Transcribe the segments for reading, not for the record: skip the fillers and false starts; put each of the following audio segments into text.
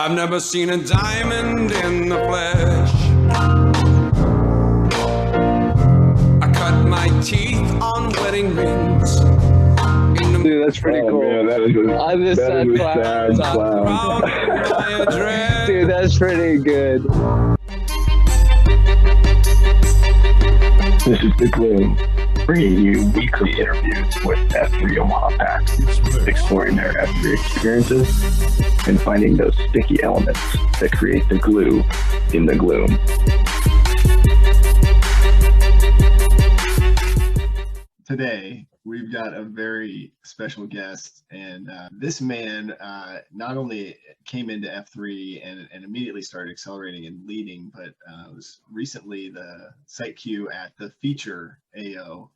I've never seen a diamond in the flesh. I cut my teeth on wedding rings. Dude, that's pretty cool. Man, that is a sad clown. Dude, that's pretty good. This is The Gloom, bringing you weekly interviews with F3 Omaha packs, exploring their F3 experiences and finding those sticky elements that create the glue in the gloom. Today, we've got a very special guest, and this man not only came into F3 and immediately started accelerating and leading, but was recently the Site-Q at the feature AO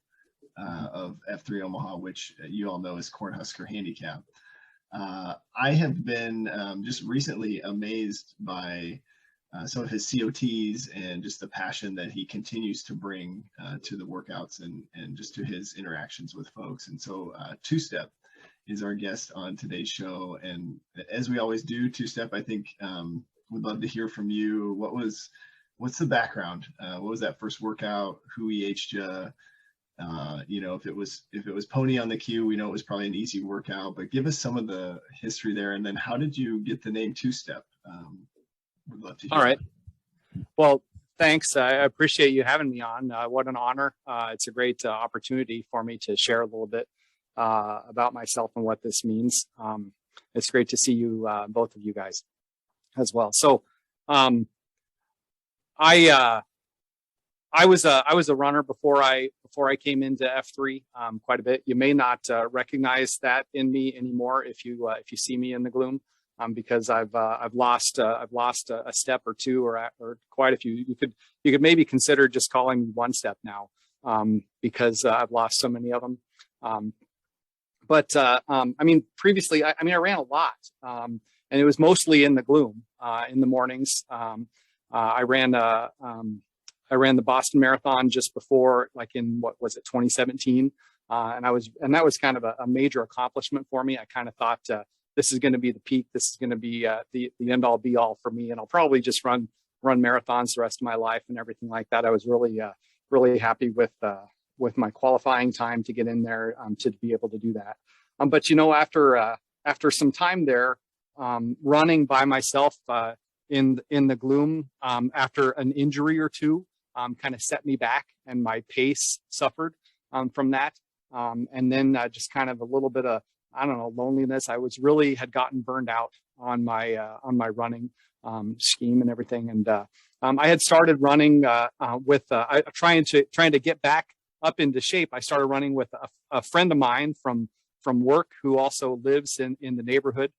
of F3 Omaha, which you all know is Cornhusker Handicap. I have been just recently amazed by some of his COTs and just the passion that he continues to bring to the workouts and just to his interactions with folks. And so Two Step is our guest on today's show. And as we always do, Two Step, I think would love to hear from you. What's the background? What was that first workout? Who EH'd you? You know, if it was Pony on the Q, we know it was probably an easy workout, but give us some of the history there. And then how did you get the name Two Step? Would love to hear. All right. Well, thanks. I appreciate you having me on. What an honor. It's a great opportunity for me to share a little bit about myself and what this means. It's great to see you, both of you guys as well. So I was a runner before I came into F3 quite a bit. You may not recognize that in me anymore if you see me in the gloom. Because I've lost a step or two or quite a few. You could maybe consider just calling me One Step now, because I've lost so many of them. I mean, previously, I ran a lot, and it was mostly in the gloom in the mornings. I ran the Boston Marathon just before, like in, what was it, 2017, and that was kind of a major accomplishment for me. I kind of thought, this is going to be the peak. This is going to be the end all be all for me. And I'll probably just run marathons the rest of my life and everything like that. I was really happy with my qualifying time to get in there to be able to do that. But, you know, after some time there, running by myself in the gloom after an injury or two kind of set me back, and my pace suffered from that. And then just kind of a little bit of, I don't know, loneliness. I had gotten burned out on my running scheme and everything. And I had started running trying to get back up into shape. I started running with a friend of mine from work who also lives in the neighborhood.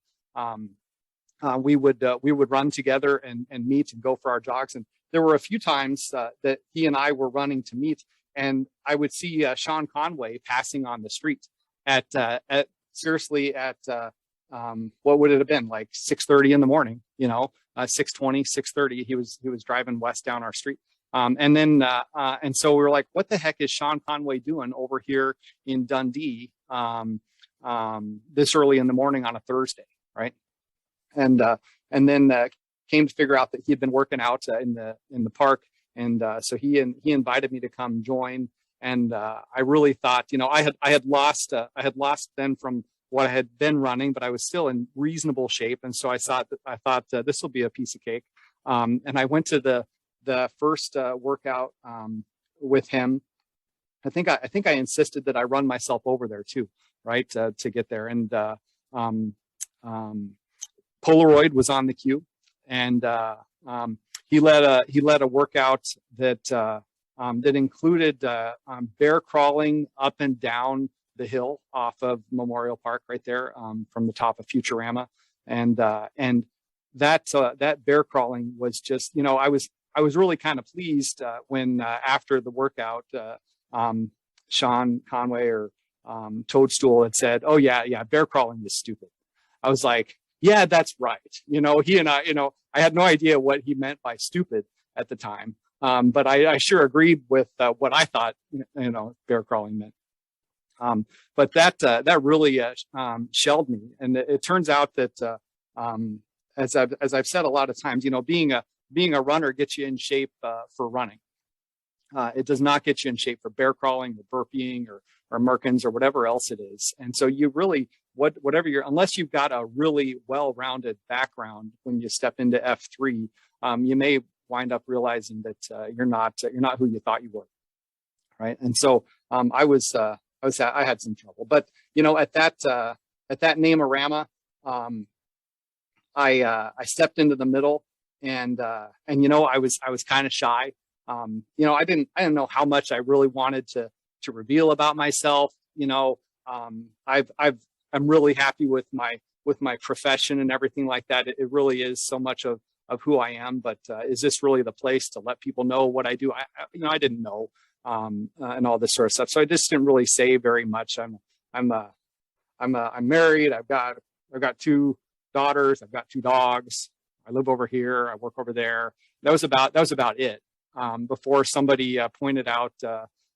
We would run together and meet and go for our jogs. And there were a few times that he and I were running to meet, and I would see Sean Conway passing on the street at what would it have been, like 6:30 in the morning, 6:20, 6:30, he was driving west down our street. And so we were like, what the heck is Sean Conway doing over here in Dundee this early in the morning on a Thursday, right? And then came to figure out that he had been working out in the park, and so he invited me to come join. And I really thought, I had lost then from what I had been running, but I was still in reasonable shape. And so I thought this will be a piece of cake. And I went to the first workout with him. I think I insisted that I run myself over there too, right, to get there. And Polaroid was on the queue, and he led a workout that included bear crawling up and down the hill off of Memorial Park right there, from the top of Futurama. And that bear crawling was just, I was really kind of pleased when after the workout, Sean Conway or Toadstool had said, "Oh yeah, bear crawling is stupid." I was like, yeah, that's right. He and I, I had no idea what he meant by stupid at the time. But I sure agreed with what I thought, bear crawling meant. But that really shelled me. And it turns out that as I've said a lot of times, being a runner gets you in shape for running. It does not get you in shape for bear crawling or burpeeing or Merkins or whatever else it is. And so you really, whatever unless you've got a really well-rounded background when you step into F3, you may wind up realizing that you're not who you thought you were, right? And so I had some trouble, but at that name-orama, I stepped into the middle, and I was kind of shy. I didn't know how much I really wanted to reveal about myself. I'm really happy with my profession and everything like that. It really is so much of who I am. But is this really the place to let people know what I do? I didn't know, and all this sort of stuff. So I just didn't really say very much. I'm married. I've got 2 daughters. I've got 2 dogs. I live over here. I work over there. That was about it. Before somebody pointed out,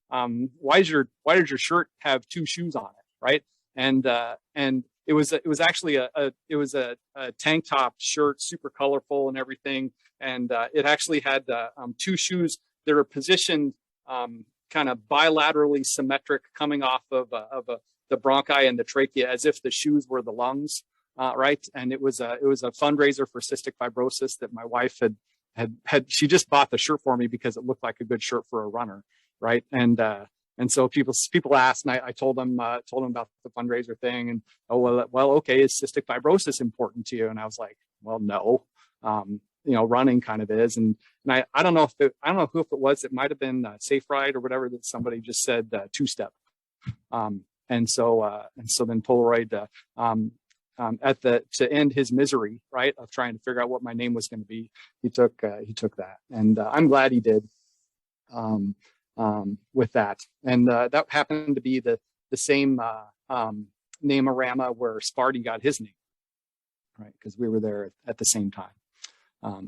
why does your shirt have 2 shoes on it, right? And it was actually a tank top shirt, super colorful and everything, and it actually had 2 shoes that are positioned kind of bilaterally symmetric, coming off of the bronchi and the trachea, as if the shoes were the lungs, right? And it was a fundraiser for cystic fibrosis that my wife had she just bought the shirt for me because it looked like a good shirt for a runner, right? And so people asked, and I told them about the fundraiser thing, and well, okay, is cystic fibrosis important to you? And I was like, well, no, running kind of is, and I don't know if it was, it might have been Safe Ride or whatever, that somebody just said 2-step, and so then Polaroid. To end his misery, right, of trying to figure out what my name was going to be, he took that, and I'm glad he did with that. And that happened to be the same name-orama where Sparty got his name, right? Because we were there at the same time.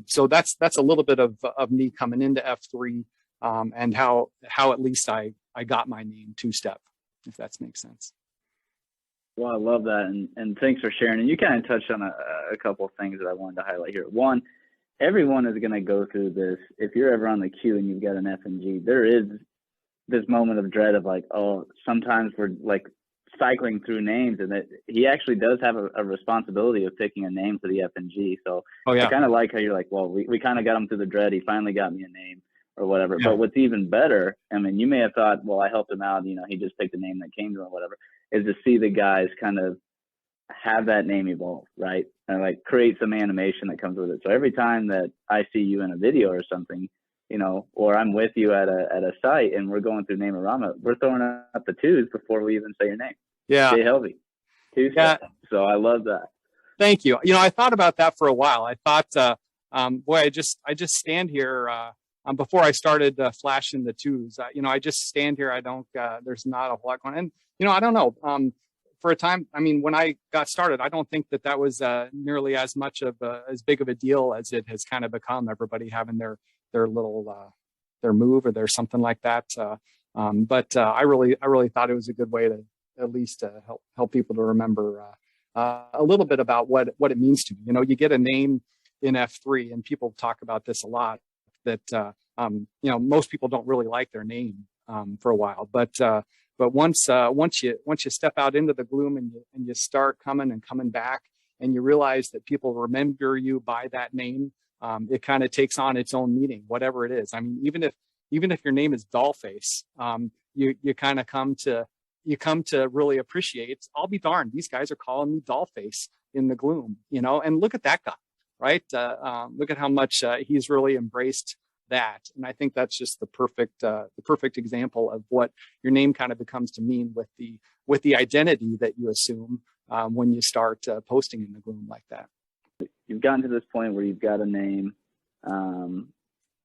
So that's a little bit of me coming into F3, and how at least I got my name 2-step, if that makes sense. Well, I love that, and thanks for sharing. And you kind of touched on a couple of things that I wanted to highlight here. One, everyone is going to go through this. If you're ever on the queue and you've got an FNG, there is this moment of dread of like, oh, sometimes we're like cycling through names, and that he actually does have a responsibility of picking a name for the FNG. So I kind of like how you're like, well, we kind of got him through the dread. He finally got me a name or whatever. Yeah. But what's even better, I mean, you may have thought, well, I helped him out, he just picked a name that came to him or whatever, is to see the guys kind of have that name evolve, right? And like create some animation that comes with it. So every time that I see you in a video or something, or I'm with you at a site and we're going through name-orama, we're throwing up the 2s before we even say your name. Yeah. Stay healthy. 2 steps. Yeah. So I love that. Thank you. I thought about that for a while. I thought, boy, I just stand here, before I started flashing the 2s, I just stand here. I don't, there's not a whole lot going on. And, I don't know, for a time, I mean, when I got started, I don't think that was nearly as much of as big of a deal as it has kind of become, everybody having their little, their move or their something like that. But I really thought it was a good way to at least help people to remember a little bit about what it means to me. You get a name in F3, and people talk about this a lot, that most people don't really like their name for a while, but once you step out into the gloom and you start coming back, and you realize that people remember you by that name, it kind of takes on its own meaning, whatever it is. I mean, even if your name is Dollface, you kind of come to really appreciate, I'll be darned, these guys are calling me Dollface in the gloom, and look at that guy, right? Look at how much he's really embraced that. And I think that's just the perfect example of what your name kind of becomes to mean with the identity that you assume when you start posting in the gloom like that. You've gotten to this point where you've got a name,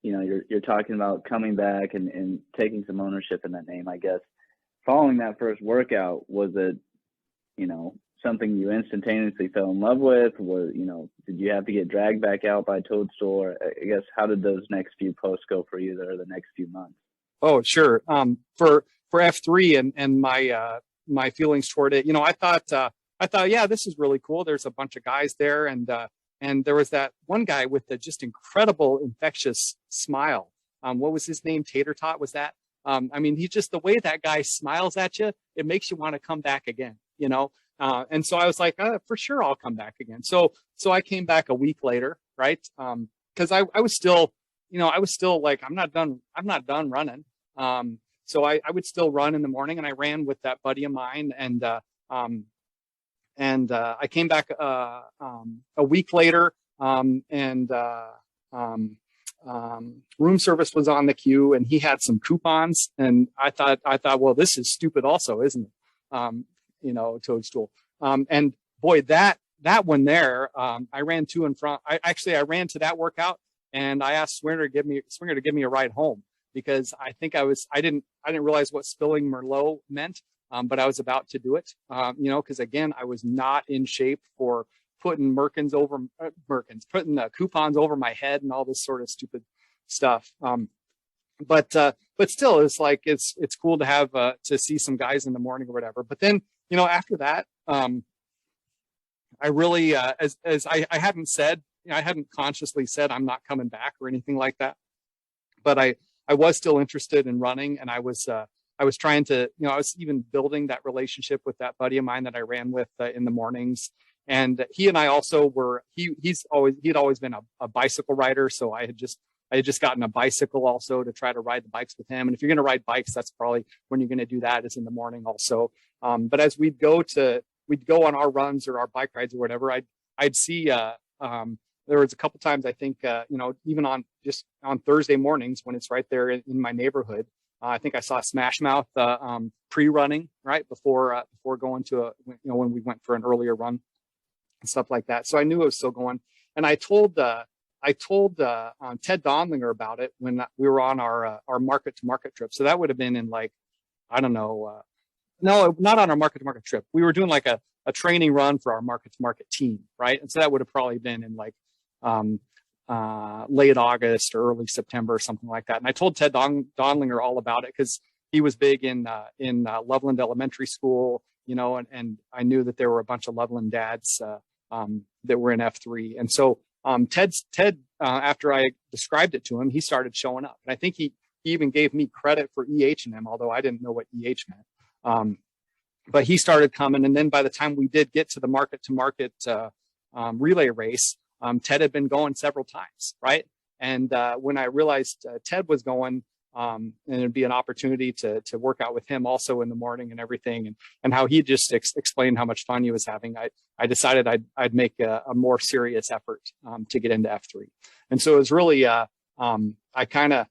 you're talking about coming back and taking some ownership in that name, I guess. Following that first workout, was it, something you instantaneously fell in love with? Did you have to get dragged back out by Toadstool? I guess, how did those next few posts go for you there, the next few months? Oh, sure. For F3 and my feelings toward it, I thought, yeah, this is really cool. There's a bunch of guys there, and And there was that one guy with the just incredible infectious smile. What was his name? Tater Tot, was that? I mean, he just, the way that guy smiles at you, it makes you want to come back again, you know? And so I was like, for sure, I'll come back again. So I came back a week later, right? Cause I was still, you know, I was still like, I'm not done running. So I would still run in the morning, and I ran with that buddy of mine, and I came back a week later, room service was on the queue, and he had some coupons, and I thought, well, this is stupid also, isn't it? You know, Toadstool. And boy, that one there, I ran to and from. I ran to that workout, and I asked Swinger to give me a ride home, because I think I didn't realize what spilling Merlot meant. But I was about to do it, you know, because again, I was not in shape for putting putting coupons over my head and all this sort of stupid stuff. But still, it's like, it's cool to have, to see some guys in the morning or whatever. But then, you know, after that, I really, as I hadn't said, you know, I hadn't consciously said I'm not coming back or anything like that, but I was still interested in running, and I was trying to, you know, I was even building that relationship with that buddy of mine that I ran with in the mornings. And he and I also were, he'd always been a bicycle rider. So I had just gotten a bicycle also to try to ride the bikes with him. And if you're going to ride bikes, that's probably when you're going to do that, is in the morning also. But as we'd go on our runs or our bike rides or whatever, I'd see, there was a couple times, I think, you know, even on Thursday mornings when it's right there in my neighborhood, I think I saw Smash Mouth pre-running right before going to when we went for an earlier run and stuff like that. So I knew it was still going, and I told Ted Donlinger about it when we were on our market to market trip. So that would have been in, like, I don't know, no, not on our market to market trip. We were doing like a training run for our market to market team, right? And so that would have probably been in like late August or early September or something like that. And I told Ted Donlinger all about it, because he was big in Loveland Elementary School, you know, and I knew that there were a bunch of Loveland dads that were in F3. And so Ted, after I described it to him, he started showing up. And I think he even gave me credit for EH&M, although I didn't know what EH meant. But he started coming. And then by the time we did get to the market to market relay race, Ted had been going several times, right? And when I realized Ted was going, and it'd be an opportunity to work out with him also in the morning and everything, and how he just explained how much fun he was having, I decided I'd make a more serious effort to get into F3. And so it was really, I kind of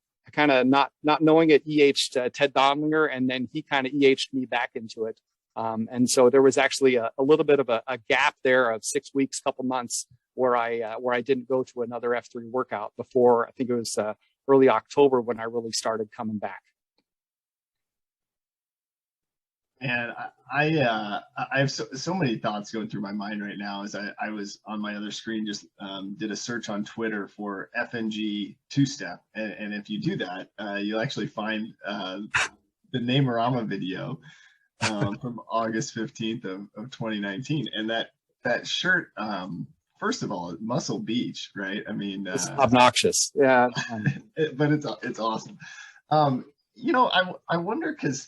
not knowing it, EH'd Ted Donlinger, and then he kind of EH'd me back into it. And so there was actually a little bit of a gap there of 6 weeks, couple months, where I didn't go to another F3 workout before, I think it was early October, when I really started coming back. And I have so many thoughts going through my mind right now, as I was on my other screen, just did a search on Twitter for FNG two-step. And if you do that, you'll actually find the Namerama video from August 15th of 2019. And that shirt, first of all, Muscle Beach, right? I mean, it's obnoxious. Yeah. But it's awesome. You know, I wonder, because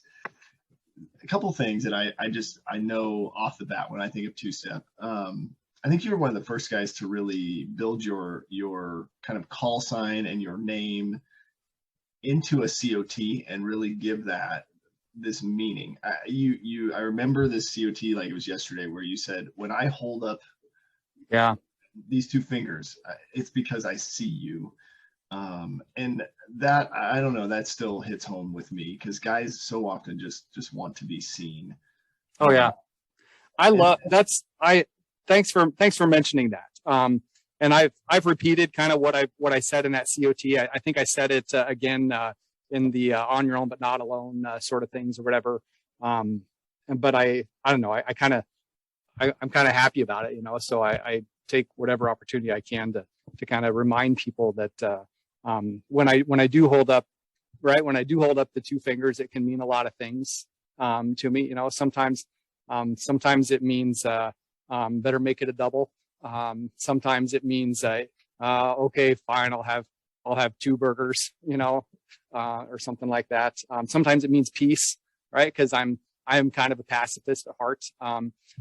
a couple things that I know off the bat when I think of two-step. I think you were one of the first guys to really build your kind of call sign and your name into a COT and really give that this meaning. I remember this COT like it was yesterday, where you said, when I hold up these two fingers, it's because I see you. And that, I don't know, that still hits home with me, because guys so often just want to be seen. Oh yeah. I love that's, thanks for mentioning that. And I've repeated kind of what I said in that COT. I think I said it again in the on your own but not alone sort of things or whatever. But I don't know. I'm kind of happy about it, you know. So I take whatever opportunity I can to kind of remind people that when I do hold up, right, when I do hold up the two fingers, it can mean a lot of things to me. You know, sometimes it means better make it a double. Sometimes it means, okay, fine, I'll have 2 burgers, or something like that. Sometimes it means peace, right? Because I'm kind of a pacifist at heart.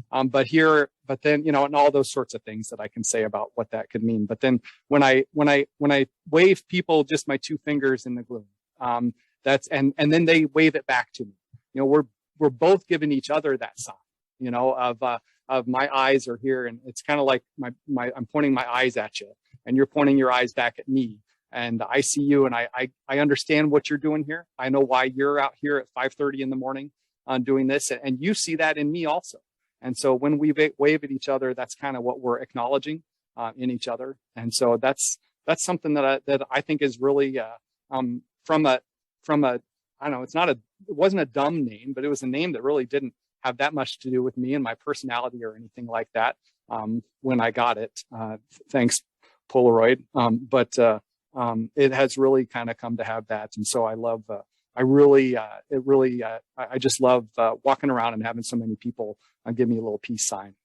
But then, and all those sorts of things that I can say about what that could mean. But then when I wave people just my 2 fingers in the gloom, and then they wave it back to me. We're both giving each other that sign, of my eyes are here, and it's kind of like I'm pointing my eyes at you, and you're pointing your eyes back at me, and I see you, and I understand what you're doing here. I know why you're out here at 5:30 in the morning doing this, and you see that in me also. And so when we wave at each other, that's kind of what we're acknowledging in each other. And so that's something that I think is really from a I don't know, it wasn't a dumb name, but it was a name that really didn't have that much to do with me and my personality or anything like that when I got it. Thanks, Polaroid. But it has really kind of come to have that. And so I love, I just love walking around and having so many people give me a little peace sign.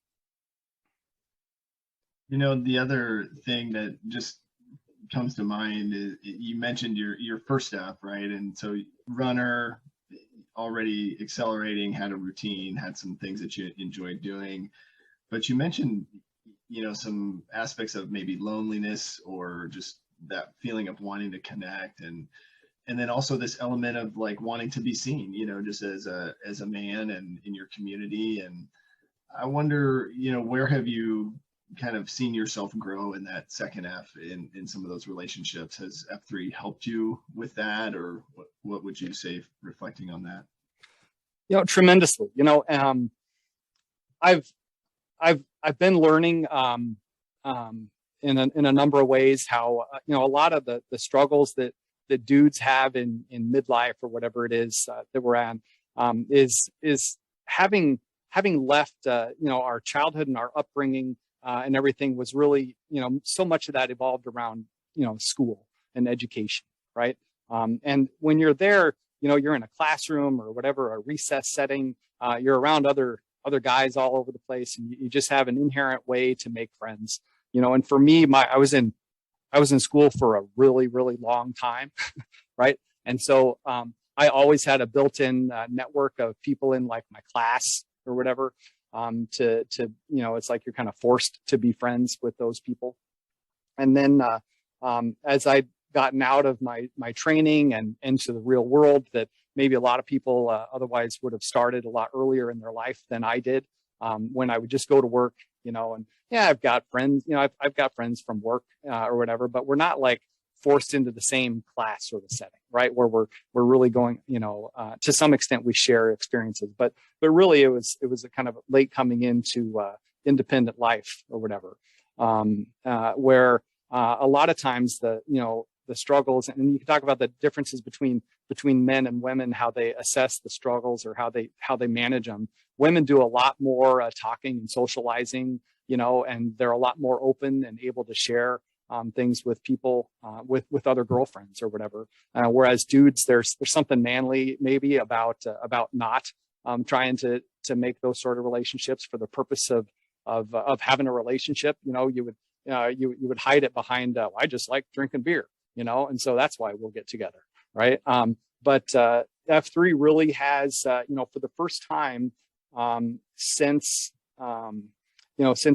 The other thing that just comes to mind is you mentioned your first step, right? And so runner, already accelerating, had a routine, had some things that you enjoyed doing, but you mentioned, some aspects of maybe loneliness or just that feeling of wanting to connect, and then also this element of like wanting to be seen, just as a man and in your community. And I wonder, where have you kind of seen yourself grow in that second F in some of those relationships? Has F3 helped you with that, or what would you say reflecting on that? Tremendously. I've been learning in a number of ways how a lot of the struggles that dudes have in midlife or whatever it is that we're at is having left our childhood and our upbringing and everything was really so much of that evolved around school and education, right? And when you're there, you're in a classroom or whatever, a recess setting, you're around other guys all over the place, and you just have an inherent way to make friends, and for me, I was in school for a really, really long time, right? And so I always had a built-in network of people in like my class or whatever, it's like you're kind of forced to be friends with those people. And then as I'd gotten out of my training and into the real world that maybe a lot of people otherwise would have started a lot earlier in their life than I did, when I would just go to work, and yeah, I've got friends, I've got friends from work or whatever, but we're not like forced into the same class or the setting, right? Where we're really going, to some extent we share experiences, but really it was a kind of late coming into independent life or whatever, where a lot of times the struggles, and you can talk about the differences between men and women, how they assess the struggles or how they manage them. Women do a lot more talking and socializing, and they're a lot more open and able to share things with people, with other girlfriends or whatever. Whereas dudes, there's something manly maybe about not trying to make those sort of relationships for the purpose of having a relationship. You would hide it behind, I just like drinking beer, and so that's why we'll get together, right? But F3 really has, for the first time since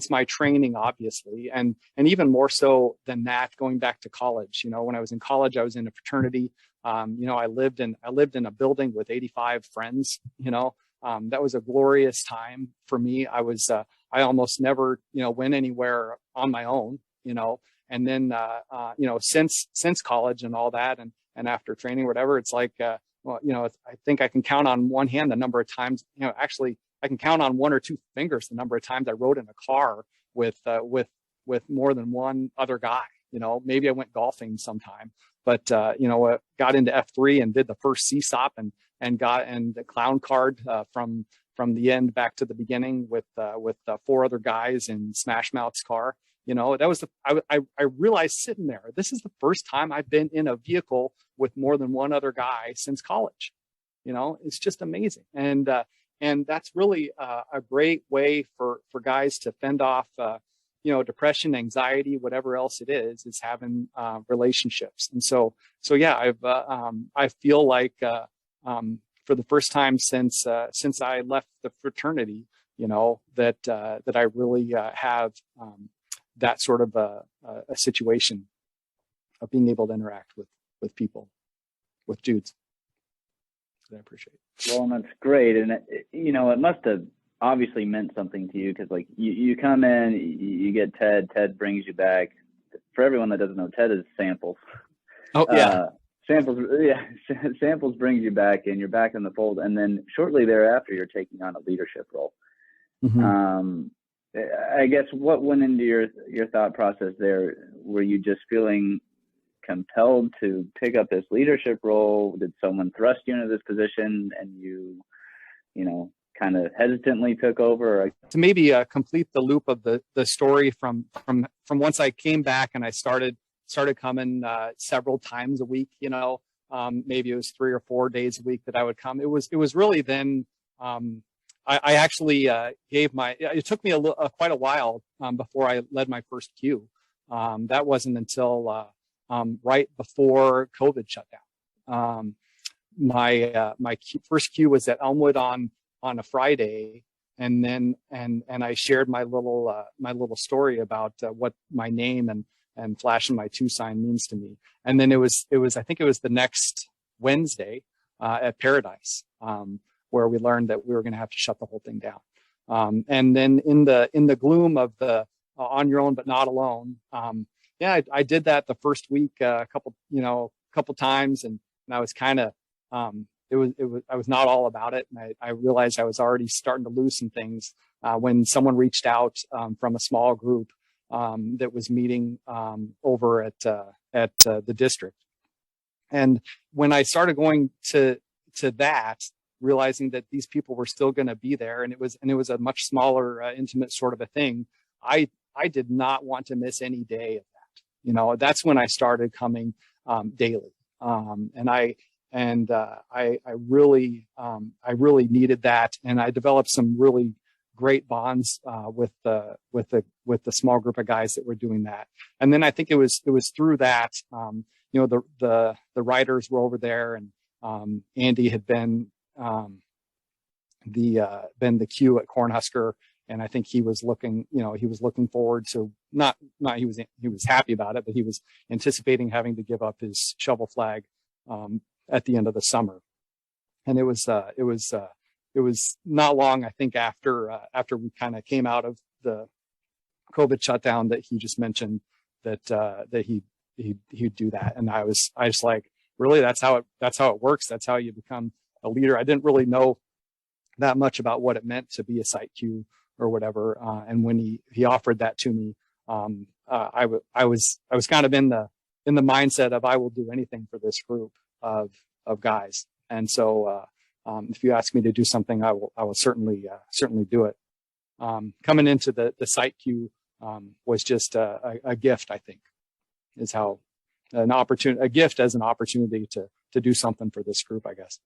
my training, obviously, and even more so than that, going back to college. When I was in college, I was in a fraternity. I lived in a building with 85 friends. That was a glorious time for me. I almost never, went anywhere on my own. And then since college and all that, and after training, whatever, it's like, I think I can count on one hand the number of times. Actually, I can count on one or two fingers the number of times I rode in a car with more than one other guy. Maybe I went golfing sometime, but got into F3 and did the first CSOP and the clown card from the end back to the beginning with 4 other guys in Smash Mouth's car. That was I realized sitting there, this is the first time I've been in a vehicle with more than one other guy since college. It's just amazing. And that's really a great way for guys to fend off depression, anxiety, whatever else it is having relationships. And so yeah, I feel like for the first time since I left the fraternity, that I really have that sort of a situation of being able to interact with people, with dudes. That I appreciate. Well, and that's great, and it must have obviously meant something to you, because like you come in, you get Ted brings you back. For everyone that doesn't know, Ted is Samples. Oh yeah. Samples brings you back, and you're back in the fold, and then shortly thereafter you're taking on a leadership role. Mm-hmm. I guess what went into your thought process there? Were you just feeling compelled to pick up this leadership role? Did someone thrust you into this position and you kind of hesitantly took over? To maybe complete the loop of the story from once I came back and I started coming several times a week, maybe it was 3 or 4 days a week that I would come. It was really then, I actually it took me quite a while before I led my first Q. That wasn't until right before COVID shut down. My first Q was at Elmwood on a Friday, and then I shared my little story about what my name and flashing my 2 sign means to me. And then it was I think it was the next Wednesday at Paradise, where we learned that we were going to have to shut the whole thing down. And then in the gloom of the on your own but not alone, I did that the first week a couple times, and I was kind of I was not all about it, and I realized I was already starting to lose some things when someone reached out from a small group that was meeting over at the district. And when I started going to that, realizing that these people were still going to be there, and it was a much smaller, intimate sort of a thing, I did not want to miss any day of that. That's when I started coming daily, and I really needed that, and I developed some really great bonds with the small group of guys that were doing that. And then I think it was through that, the writers were over there, and Andy had been the Q at Cornhusker, and I think he was looking forward to he was happy about it, but he was anticipating having to give up his shovel flag at the end of the summer. And it was not long, I think, after we kind of came out of the COVID shutdown, that he just mentioned that he'd do that. And I was like, really, that's how it works. That's how you become a leader. I didn't really know that much about what it meant to be a Site-Q or whatever. And when he offered that to me, I was kind of in the mindset of, I will do anything for this group of guys. And so, if you ask me to do something, I will certainly do it. Coming into the Site-Q was just a gift, I think, is how a gift as an opportunity to do something for this group, I guess.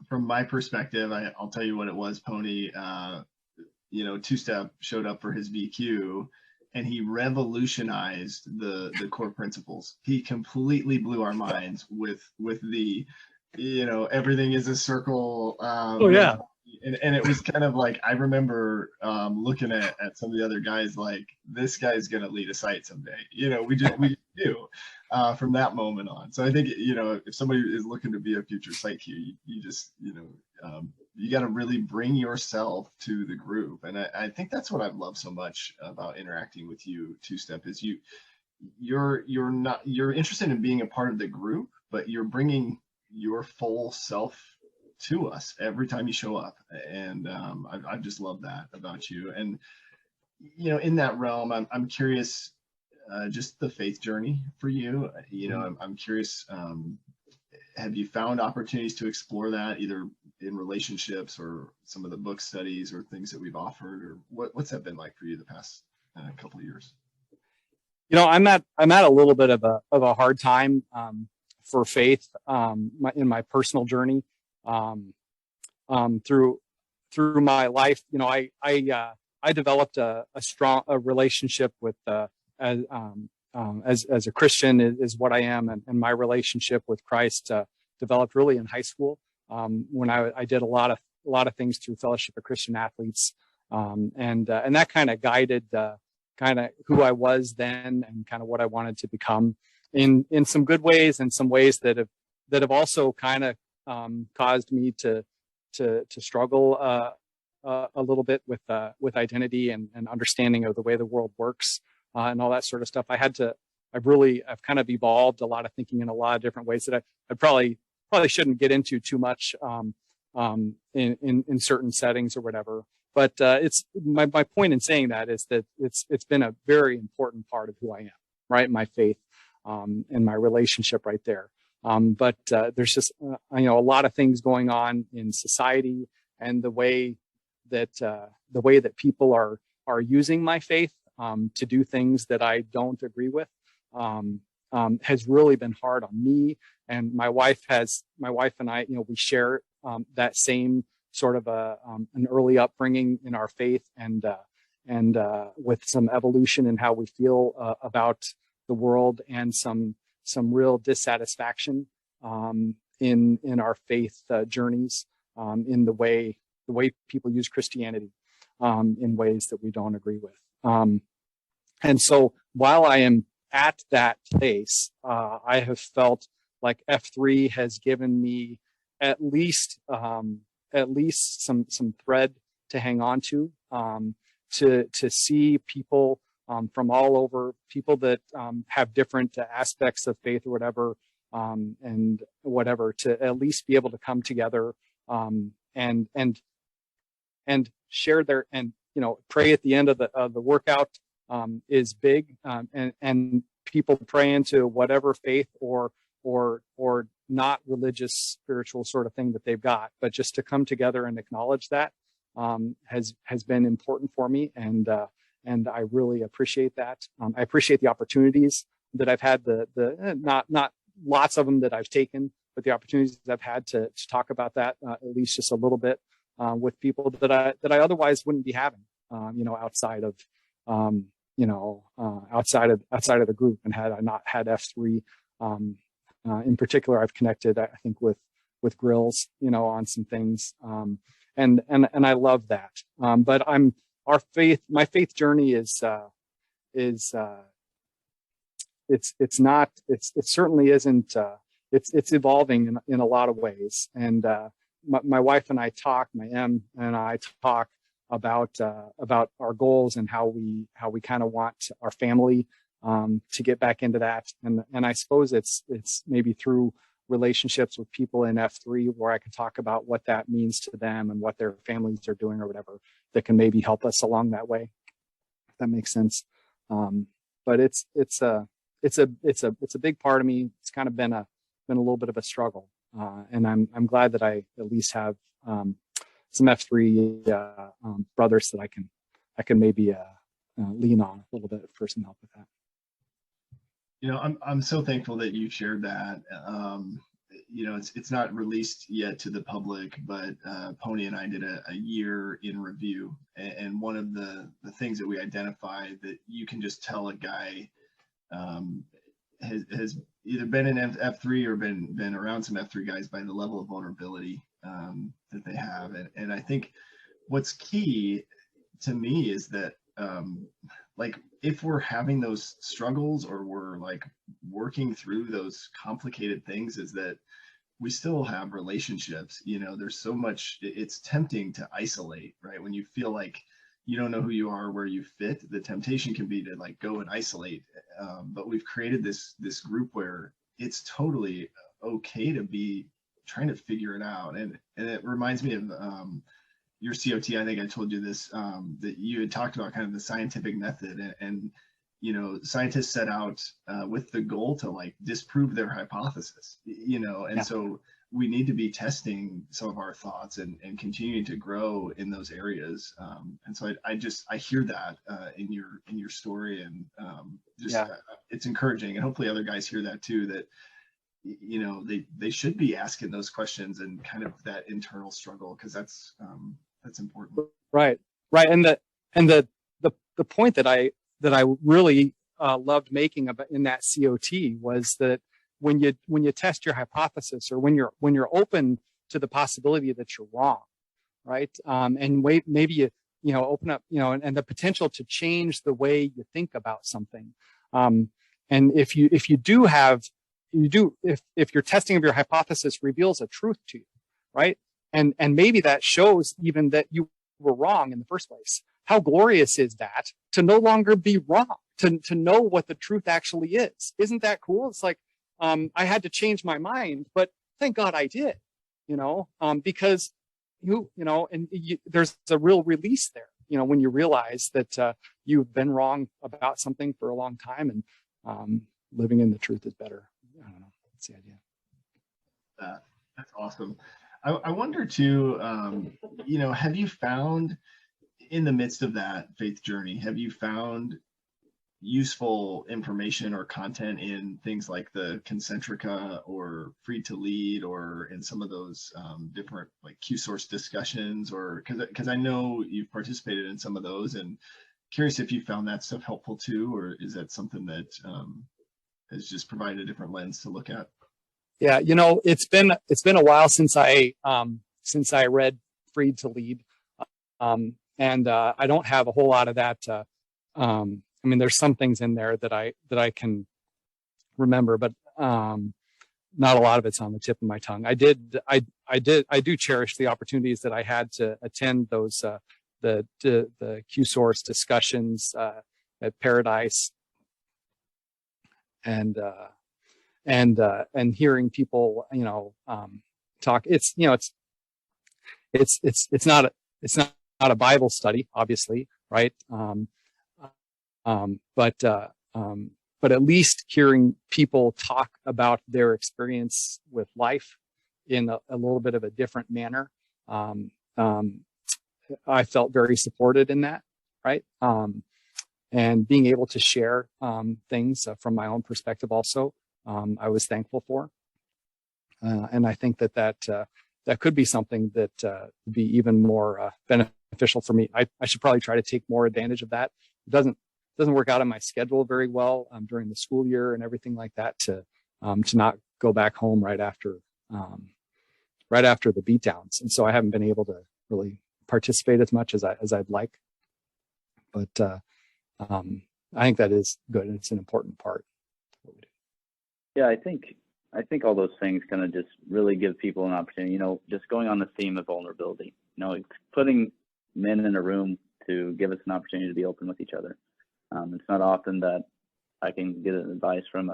From my perspective, I'll tell you what it was, Pony. Two-Step showed up for his VQ, and he revolutionized the core principles. He completely blew our minds with the, everything is a circle. Oh yeah. And it was kind of like, I remember looking at some of the other guys, like, this guy's going to lead a site someday. We do from that moment on. So I think, if somebody is looking to be a future Site-Q, you just, you got to really bring yourself to the group. And I think that's what I've loved so much about interacting with you, Two-Step, is you're interested in being a part of the group, but you're bringing your full self to us every time you show up. And I just love that about you. And, in that realm, I'm curious, just the faith journey for you. I'm curious, have you found opportunities to explore that, either in relationships or some of the book studies or things that we've offered, or what's that been like for you the past couple of years? I'm at a little bit of a hard time for faith in my personal journey. Through my life, developed a strong relationship with as a Christian is what I am, and my relationship with Christ developed really in high school when I did a lot of things through Fellowship of Christian Athletes, and that kind of guided kind of who I was then and kind of what I wanted to become in some good ways and some ways that have also kind of caused me to struggle a little bit with identity and understanding of the way the world works and all that sort of stuff. I've kind of evolved a lot of thinking in a lot of different ways that I probably shouldn't get into too much in certain settings or whatever. But it's my point in saying that is that it's been a very important part of who I am, right? My faith and my relationship right there. But there's just a lot of things going on in society, and the way that people are using my faith to do things that I don't agree with has really been hard on me. And my wife and I, we share that same sort of an early upbringing in our faith, and with some evolution in how we feel about the world, and some real dissatisfaction in our faith journeys, in the way people use Christianity in ways that we don't agree with. And so while I am at that place, I have felt like F3 has given me at least some thread to hang on to see people from all over, people that have different aspects of faith or whatever, and whatever, to at least be able to come together and share their, and pray at the end of the workout is big, and people pray into whatever faith or not religious, spiritual sort of thing that they've got, but just to come together and acknowledge that has been important for me, and I really appreciate that. I appreciate the opportunities that I've had, not lots of them that I've taken, but the opportunities that I've had to talk about that at least just a little bit with people that I otherwise wouldn't be having, outside of outside of the group. And had I not had F3, in particular, I've connected, I think, with Grills, on some things, and I love that. But my faith journey it certainly isn't. It's evolving in a lot of ways, and my wife and I talk, my M and I talk about our goals and how we kind of want our family to get back into that, and I suppose it's maybe through relationships with people in F3 where I can talk about what that means to them and what their families are doing or whatever that can maybe help us along that way, if that makes sense. But it's a big part of me. It's kind of been a little bit of a struggle, and I'm glad that I at least have some F3 brothers that I can maybe lean on a little bit for some help with that. I'm so thankful that you shared that. It's not released yet to the public, but Pony and I did a year in review, and one of the things that we identified that you can just tell a guy has either been in F3 or been around some F3 guys by the level of vulnerability that they have. And I think what's key to me is that if we're having those struggles or we're like working through those complicated things, is that we still have relationships. There's so much, it's tempting to isolate, right? When you feel like you don't know who you are, where you fit, the temptation can be to like go and isolate. But we've created this group where it's totally okay to be trying to figure it out. And it reminds me of your COT. I think I told you this, that you had talked about kind of the scientific method, and scientists set out with the goal to like disprove their hypothesis, and so we need to be testing some of our thoughts and continuing to grow in those areas. And so I hear that in your story, and it's encouraging, and hopefully other guys hear that too, that they should be asking those questions and kind of that internal struggle, because that's important. Right. And and the point that I really loved making about in that COT was that when you test your hypothesis, or when you're open to the possibility that you're wrong, right? And maybe you open up, and the potential to change the way you think about something. And if your testing of your hypothesis reveals a truth to you, right? And maybe that shows even that you were wrong in the first place. How glorious is that to no longer be wrong, to know what the truth actually is? Isn't that cool? It's like, I had to change my mind, but thank God I did, because there's a real release there, when you realize that you've been wrong about something for a long time, and living in the truth is better. I don't know. That's the idea. That's awesome. I wonder too, have you found in the midst of that faith journey, have you found useful information or content in things like the Concentrica or Free to Lead, or in some of those different like Q source discussions, or because I know you've participated in some of those, and curious if you found that stuff helpful too, or is that something that has just provided a different lens to look at? Yeah, it's been a while since I read Free to Lead, and I don't have a whole lot of that. There's some things in there that I can remember, but not a lot of it's on the tip of my tongue. I do cherish the opportunities that I had to attend those the Q source discussions at Paradise, and hearing people talk. It's not a Bible study, obviously, right? But at least hearing people talk about their experience with life in a little bit of a different manner, I felt very supported in that, right? And being able to share things from my own perspective also, I was thankful for. And I think that could be something that would be even more beneficial for me. I should probably try to take more advantage of that. It doesn't work out in my schedule very well during the school year and everything like that, to not go back home right after the beatdowns, and so I haven't been able to really participate as much as I'd like. But I think that is good, and it's an important part of what we do. Yeah, I think all those things kind of just really give people an opportunity. Just going on the theme of vulnerability. Putting men in a room to give us an opportunity to be open with each other. It's not often that I can get advice from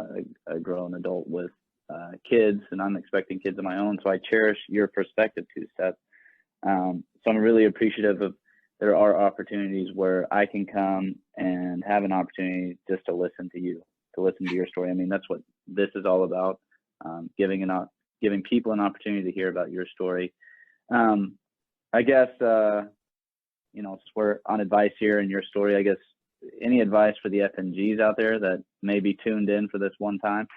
a grown adult with kids, and I'm expecting kids of my own. So I cherish your perspective too, Seth. So I'm really appreciative of there are opportunities where I can come and have an opportunity just to listen to you, to listen to your story. That's what this is all about, giving people an opportunity to hear about your story. I guess, since we're on advice here and your story, I guess, any advice for the FNGs out there that may be tuned in for this one time?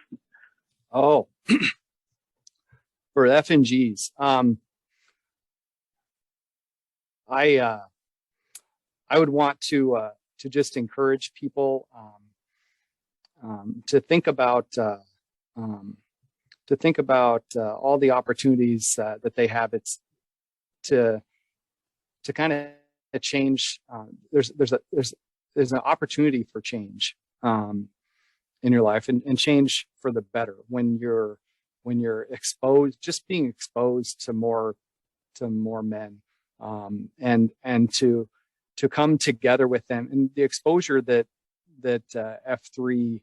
Oh, for FNGs, I would want to just encourage people to think about all the opportunities that they have. It's to kind of change. There's an opportunity for change in your life, and change for the better when you're exposed, just being exposed to more men, and to come together with them, and the exposure that F3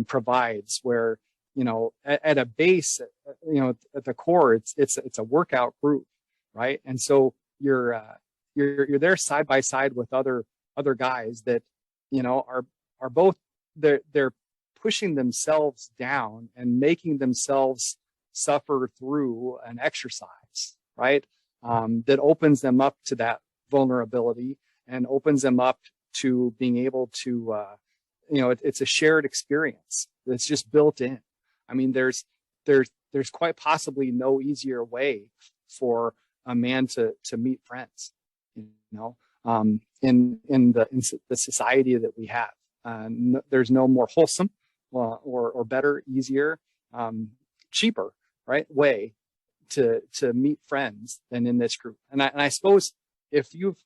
provides, where at a base, at the core, it's a workout group, right? And so you're there side by side with other guys that are both they're pushing themselves down and making themselves suffer through an exercise, right? That opens them up to that vulnerability and opens them up to being able to it's a shared experience that's just built in. There's quite possibly no easier way for a man to meet friends, in the society that we have. There's no more wholesome or better, easier, cheaper, right, way to meet friends than in this group. And I suppose if you've,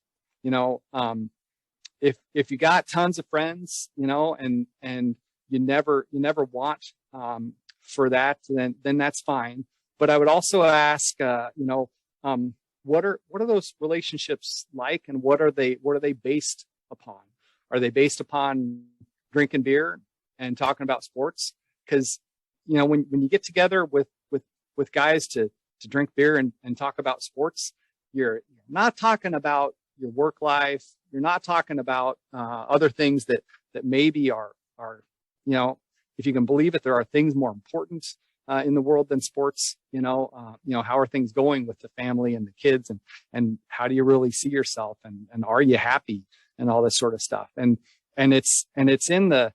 if you got tons of friends, and you never want for that, then that's fine. But I would also ask, what are those relationships like, and what are they based upon? Are they based upon drinking beer and talking about sports? Because when you get together with guys to drink beer and talk about sports, you're not talking about your work life. You're not talking about other things that maybe are if you can believe it, there are things more important in the world than sports. How are things going with the family and the kids, and how do you really see yourself, and are you happy, and all this sort of stuff. And it's in the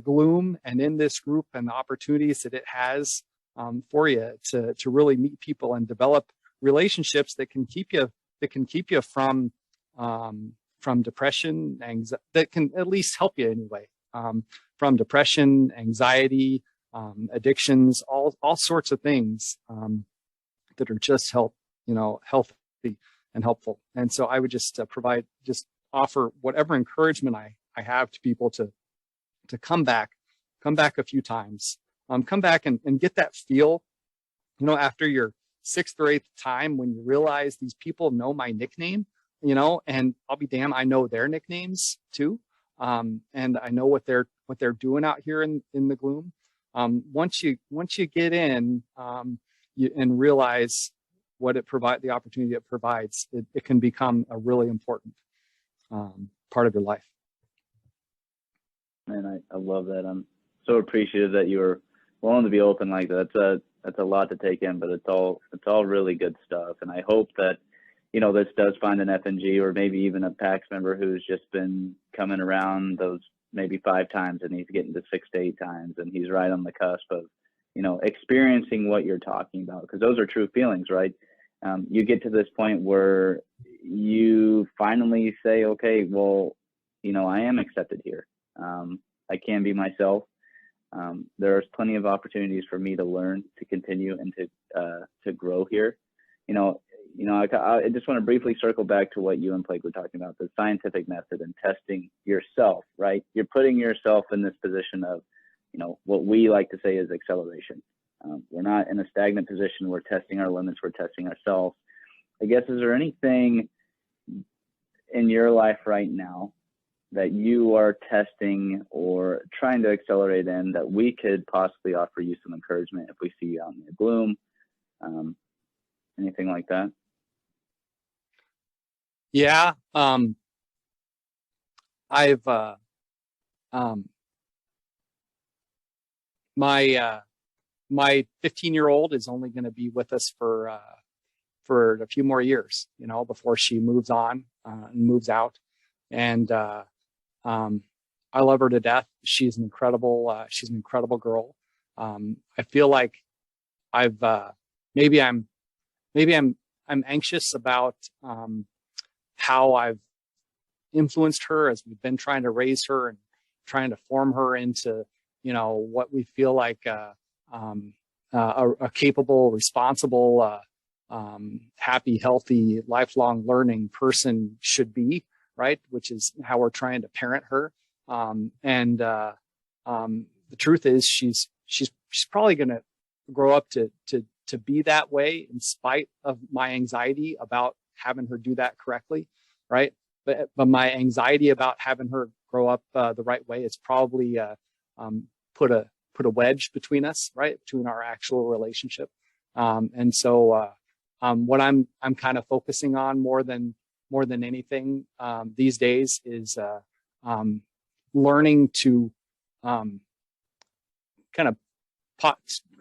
gloom and in this group and the opportunities that it has for you to really meet people and develop relationships that can keep you from depression, that can at least help you anyway, from depression, anxiety, addictions, all sorts of things that are just healthy and helpful. And so I would just offer whatever encouragement I have to people to come back a few times, come back and get that feel, after your 6th or 8th time, when you realize these people know my nickname, and I'll be damned, I know their nicknames too. And I know what they're doing out here in the gloom. Once you get in, and realize what the opportunity it provides, it can become a really important part of your life. Man, I love that. I'm so appreciative that you were willing to be open like that. That's a lot to take in, but it's all really good stuff. And I hope that, this does find an FNG, or maybe even a PAX member who's just been coming around those maybe 5 times, and he's getting to 6 to 8 times, and he's right on the cusp of, experiencing what you're talking about, because those are true feelings, right? You get to this point where you finally say, okay, well, I am accepted here. I can be myself. There's plenty of opportunities for me to learn, to continue, and to grow here. I just want to briefly circle back to what you and Blake were talking about, the scientific method and testing yourself, right? You're putting yourself in this position of, what we like to say is acceleration. We're not in a stagnant position. We're testing our limits. We're testing ourselves. I guess, is there anything in your life right now that you are testing or trying to accelerate in that we could possibly offer you some encouragement if we see you out in the gloom? Anything like that? Yeah. I've my 15-year-old is only going to be with us for a few more years, before she moves on and moves out. And I love her to death. She's an incredible girl. I feel like maybe I'm anxious about how I've influenced her as we've been trying to raise her and trying to form her into, what we feel like a capable, responsible, happy, healthy, lifelong learning person should be, right? Which is how we're trying to parent her. The truth is she's probably going to grow up to be that way, in spite of my anxiety about having her do that correctly, right? But my anxiety about having her grow up the right way, it's probably put a wedge between us, right? Between our actual relationship. So what I'm kind of focusing on more than anything these days is learning to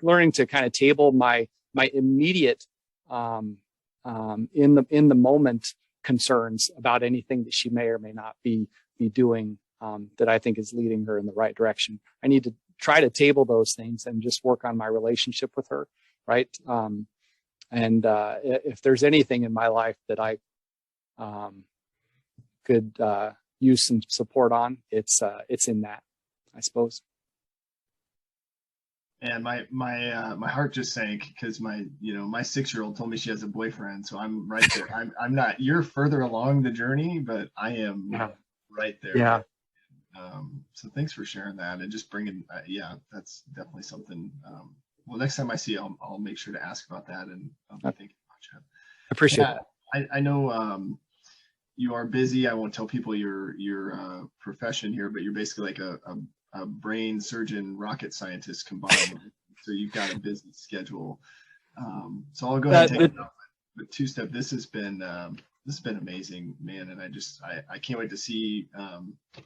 learning to kind of table my immediate in the moment concerns about anything that she may or may not be doing that I think is leading her in the right direction. I need to try to table those things and just work on my relationship with her, right? If there's anything in my life that could use some support on, it's in that, I suppose. And my heart just sank because my 6-year-old told me she has a boyfriend, so I'm right there. I'm not. You're further along the journey, but I am right there. Yeah. So thanks for sharing that and just bringing. That's definitely something. Well, next time I see you, I'll make sure to ask about that, and I'll be thinking about you. I appreciate that. I know you are busy. I won't tell people your profession here, but you're basically like a brain surgeon, rocket scientist combined. So you've got a busy schedule. So I'll go ahead and take it off. But two-step, this has been amazing, man. And I can't wait to see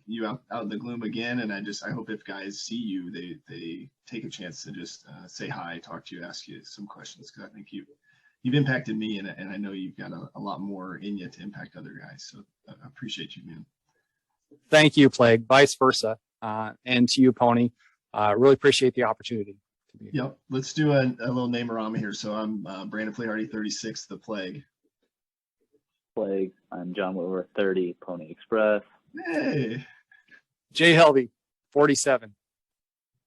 you out in the gloom again. And I hope if guys see you, they take a chance to just say hi, talk to you, ask you some questions, because I think you've impacted me, and I know you've got a lot more in you to impact other guys. So I appreciate you, man. Thank you, Plague. Vice versa. And to you, Pony, really appreciate the opportunity to be here. Yep. Let's do a little name-a-rama here. So I'm Brandon Flehardy, 36, the Plague. Plague. I'm John Wilbur, 30, Pony Express. Hey. Jay Helvey, 47,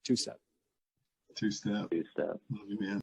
two-step. Two-step. Two-step. Love you, man.